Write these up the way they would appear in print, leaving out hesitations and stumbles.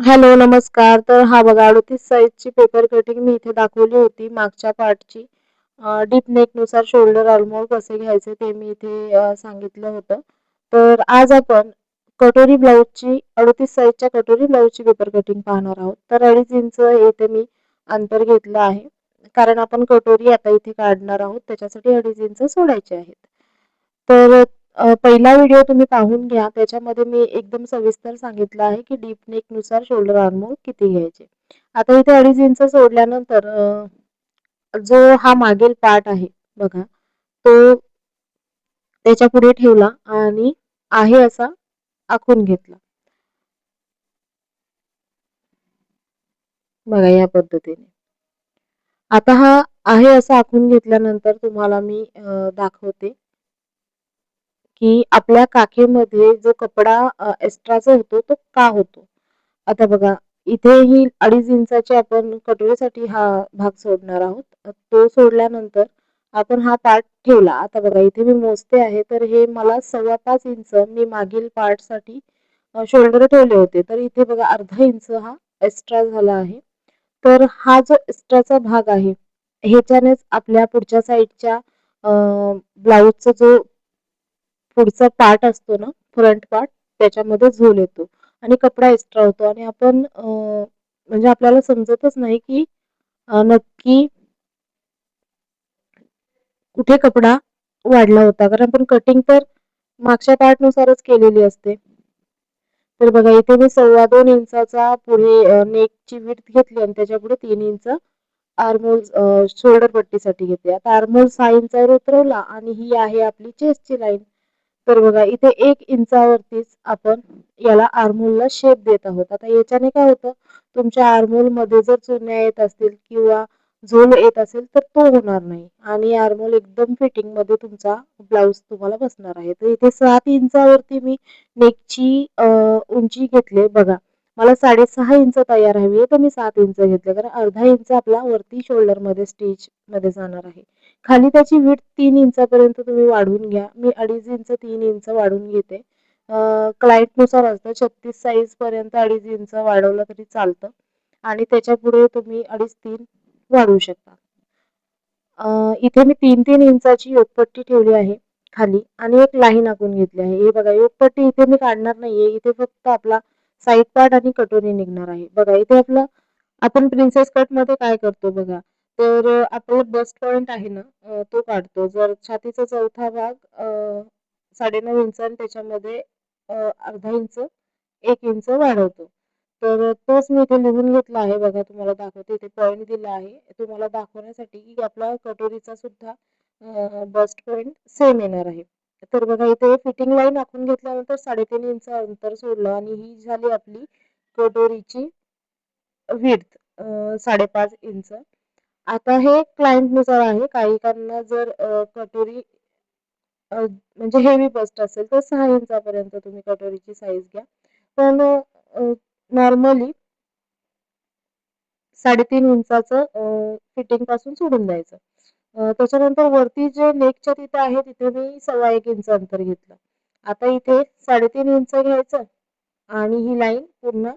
Hello, नमस्कार. तर हा बघा 38 साइजची पेपर कटिंग मी इथे दाखवली होती मागच्या पार्टची. डीप नेकनुसार शोल्डर आर्महोल कसे घ्यायचे ते मी इथे सांगितलं होतं. तर आज आपण कटोरी ब्लाऊजची 38 साइजच्या कटोरी ब्लाऊजची पेपर कटिंग पाहणार आहोत. तर 2.5 इंच येथे मी अंतर घेतलं आहे. कारण आपण कटोरी आता इथे काढणार आहोत त्याच्यासाठी 2.5 इंच सोडायचे आहेत. तर पहिला व्हिडिओ तुम्ही पाहून घ्या. त्याच्यामध्ये मी एकदम सविस्तर सांगितलं आहे की डीप नेकनुसार शोल्डर आर्महोल किती घ्यायचे. आता इथे 2.5 इंच सोडल्यानंतर जो हा मागील पार्ट आहे बघा, तो त्याच्या पुढे ठेवला आणि आहे असा आखून घेतला. बघा या पद्धतीने. आता हा आहे असा आखून घेतल्यानंतर तुम्हाला मी दाखवते की आपल्या काखेमध्ये जो कपडा एक्स्ट्राचा होतो तो का होतो. आता बघा इथे ही 2.5 इंचाची आपण कटोरीसाठी हा भाग सोडणार आहोत. तो सोडल्यानंतर आपण हा पार्ट ठेवला. आता बघा इथे मी मोजते आहे तर हे मला 5.25 इंच मी मागील पार्टसाठी शोल्डर ठेवले होते. तर इथे बघा अर्धा इंच हा एक्स्ट्रा झाला आहे. तर हा जो एक्स्ट्राचा भाग आहे ह्याच्यानेच आपल्या पुढच्या साईडच्या ब्लाऊजचा जो पुढचा पार्ट असतो ना, फ्रंट पार्ट त्याच्यामध्ये झोल येतो आणि कपडा एक्स्ट्रा होतो आणि आपण म्हणजे आपल्याला समजतच नाही की नक्की कुठे कपडा वाढला होता. कारण आपण कटिंग तर मागच्या पार्टनुसारच केलेली असते. तर बघा इथे मी 2.25 इंचाचा पुढे नेकची विड्थ घेतली आणि त्याच्यापुढे 3 इंच आर्महोल शोल्डर पट्टीसाठी घेतली. आता आर्महोल 6 इंचावर उतरवला आणि ही आहे आपली चेस्टची लाईन. तर बघा इथे 1 इंचावरतीच आपण याला आर्महोलला शेप देत आहोत. आता याच्याने काय होतं, तुमच्या आर्महोलमध्ये जर चुन्या येत असतील किंवा झोल येत असेल तर तो होणार नाही आणि आर्महोल एकदम फिटिंगमध्ये तुमचा ब्लाऊज तुम्हाला बसणार आहे. तर इथे 7 इंचावरती मी नेकची उंची घेतली. बघा मला 6.5 इंच तयार हवी आहे तर मी 7 इंच घेतले कारण अर्धा इंच आपला वरती शोल्डरमध्ये स्टिचमध्ये जाणार आहे. खाली त्याची विड्थ 3 इंचापर्यंत तुम्ही वाढवून घ्या. मी 2.5 इंच 3 इंच वाढवून घेते. क्लायंटनुसार असतं 36 साईजपर्यंत 2.5 इंच वाढवलं तरी चालतं आणि त्याच्यापुढे तुम्ही 2.5-3 वाढवू शकता. इथे मी 3-3 इंचाची योकपट्टी ठेवली आहे खाली आणि एक लाईन आखून घेतली आहे. हे बघा योकपट्टी इथे मी काढणार नाहीये. इथे फक्त आपला साइड पार्ट आणि कटोरी निघणार आहे. बघा इथे आपला आपण प्रिन्सेस कटमध्ये काय करतो बघा. तर आपला बस्ट पॉइंट आहे ना तो काढतो. जर छातीचा चौथा भाग 9.5 इंच आणि त्याच्यामध्ये अर्धा इंच 1 इंच वाढवतो. तर तोच मी इथे लिहून घेतला आहे बघा तुम्हाला दाखवते. इथे पॉइंट दिला आहे तुम्हाला दाखवण्यासाठी की आपला कटोरीचा सुद्धा बस्ट पॉइंट सेम येणार आहे. तर बघा इथे फिटिंग लाईन आखून घेतल्यानंतर 3.5 इंच अंतर सोडलं आणि ही झाली आपली कटोरीची विड्थ 5.5 इंच. आता हे क्लायंटनुसार आहे. काहीकांना जर कटोरी म्हणजे हेवी बस्ट असेल तर 6 इंचापर्यंत तुम्ही कटोरीची साईज घ्या. पण नॉर्मली 3.5 इंचाचं फिटिंग पासून सोडून द्यायचं. त्याच्यानंतर वरती जे नेकच्या तिथे आहे तिथे मी 1.25 इंच अंतर घेतलं. आता इथे 3.5 इंच घ्यायचं आणि ही लाईन पूर्ण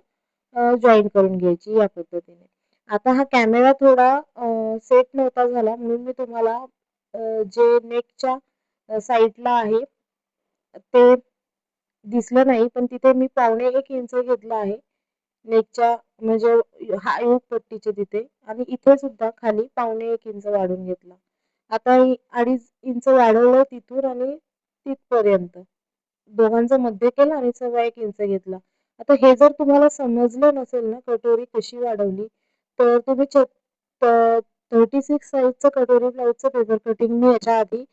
जॉईन करून घ्यायची या पद्धतीने. आता हा कॅमेरा थोडा सेट नव्हता झाला म्हणून मी तुम्हाला जे नेकच्या साईडला आहे ते दिसलं नाही पण तिथे मी 1.25 इंच घेतला आहे. नेकच्या म्हणजे हा पट्टीचे तिथे आणि इथे सुद्धा खाली 1.25 इंच वाढवून घेतला. आता 2.5 इंच वाढवलं तिथून आणि तिथपर्यंत. दोघांचं मध्य केलं आणि 1.25 इंच घेतला. आता हे जर तुम्हाला समजलं नसेल ना कटोरी कशी वाढवली तर तुम्ही 36 साईजचं कटोरी ब्लाऊजचं पेपर कटिंग मी याच्या आधी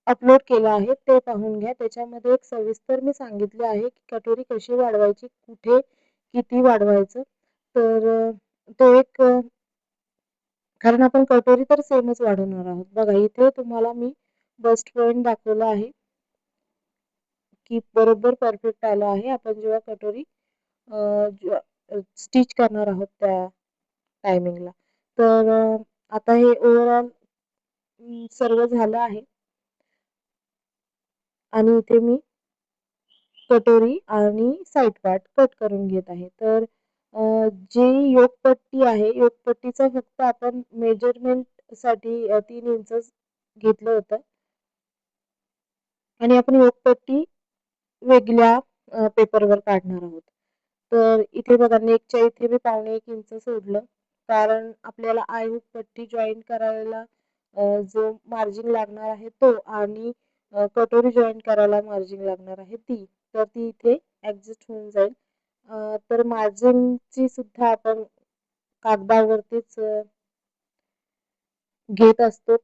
अपलोड केलं आहे ते पाहून घ्या. त्याच्यामध्ये एक सविस्तर मी सांगितले आहे की कटोरी कशी वाढवायची, कुठे किती वाढवायचं. तर तो एक कारण आपण कटोरी तर सेमच वाढवणार आहोत. बघा इथे तुम्हाला मी बस्ट पॉइंट दाखवला आहे की बरोबर परफेक्ट आलं आहे. आपण जेव्हा कटोरी स्टिच करणार आहोत त्या टायमिंगला. तर आता हे ओव्हरऑल सर्व झालं आहे आणि इथे मी कटोरी आणि साईड पार्ट कट करून घेत आहे. तर जी योकपट्टी आहे, योकपट्टीचं फक्त आपण मेजरमेंटसाठी 3 इंच घेतलं होतं आणि आपण योकपट्टी वेगळ्या पेपरवर काढणार आहोत. तर इथे बघा नेकच्या इथे मी 1.25 इंच सोडलं, कारण आपल्याला आय हुक पट्टी जॉईन करायला जो मार्जिन लागणार आहे तो आणि कटोरी जॉईन करायला मार्जिन लागणार आहे ती. तर ती इथे ॲडजस्ट होऊन जाईल. तर मार्जिनची सुद्धा आपण कागदावरतीच घेत असतो.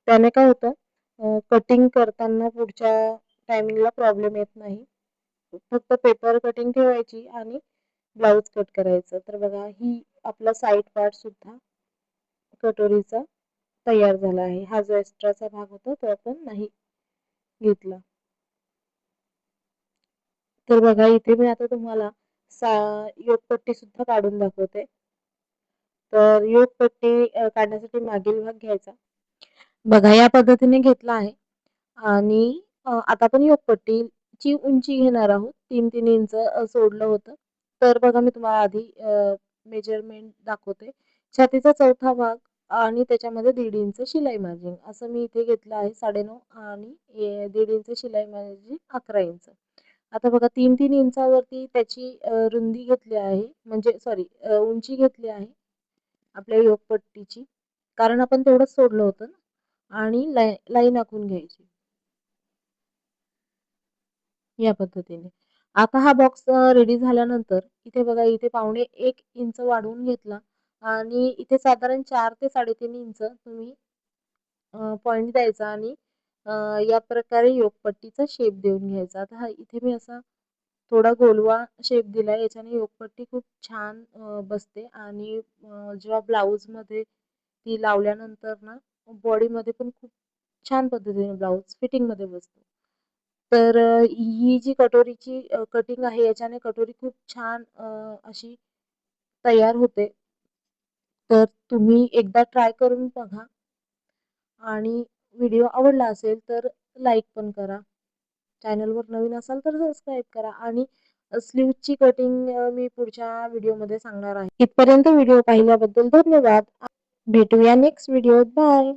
त्याने काय होतं कटिंग करताना पुढच्या टायमिंगला प्रॉब्लेम येत नाही. फक्त पेपर कटिंग ठेवायची आणि ब्लाऊज कट करायचं. तर बघा ही आपला साईड पार्ट सुद्धा कटोरीचा तयार झाला आहे. हा जो एक्स्ट्राचा भाग होता तो आपण नाही घेतला. तर बघा इथे मी आता तुम्हाला योकपट्टी सुद्धा काढून दाखवते. तर योकपट्टी काढण्यासाठी मागील भाग घ्यायचा. बघा या पद्धतीने घेतला आहे आणि आता आपण योकपट्टीची उंची घेणार आहोत. 3-3 इंच सोडलं होतं. तर बघा मी तुम्हाला आधी मेजरमेंट दाखवते. छातीचा चौथा भाग आणि त्याच्यामध्ये 1.5 इंच शिलाई मार्जिन असं मी इथे घेतलं आहे 9.5 आणि 1.5 इंच शिलाई मार्जिन 11 इंच. आता बघा 3-3 इंचावरती त्याची रुंदी घेतली आहे म्हणजे सॉरी उंची घेतली आहे आपल्या योकपट्टीची. कारण आपण तेवढंच सोडलं होतं ना आणि लाईन आखून घ्यायची. या पद्धतीने. आता हा बॉक्स रेडी झाल्यानंतर इथे बघा इथे 1.25 इंच वाढवून घेतला आणि इथे साधारण 4 ते 3.5 इंच तुम्ही पॉइंट द्यायचा आणि या प्रकारे योकपट्टीचा शेप देऊन घ्यायचा. आता हा इथे मी असा थोडा गोलवा शेप दिलाय. याच्याने योकपट्टी खूप छान बसते आणि जेव्हा ब्लाऊजमध्ये ती लावल्यानंतर ना बॉडीमध्ये पण खूप छान पद्धतीने ब्लाऊज फिटिंगमध्ये बसतो. तर ही जी कटोरीची कटिंग आहे याच्याने कटोरी खूप छान अशी तयार होते. तर तुम्ही एकदा ट्राय करून बघा आणि व्हिडिओ आवडला असेल तर लाईक पण करा. चॅनलवर नवीन असाल तर सबस्क्राईब करा आणि स्लीव्हची कटिंग मी पुढच्या व्हिडिओमध्ये सांगणार आहे. इथपर्यंत व्हिडिओ पाहिल्याबद्दल धन्यवाद. भेटूया नेक्स्ट व्हिडिओत. बाय.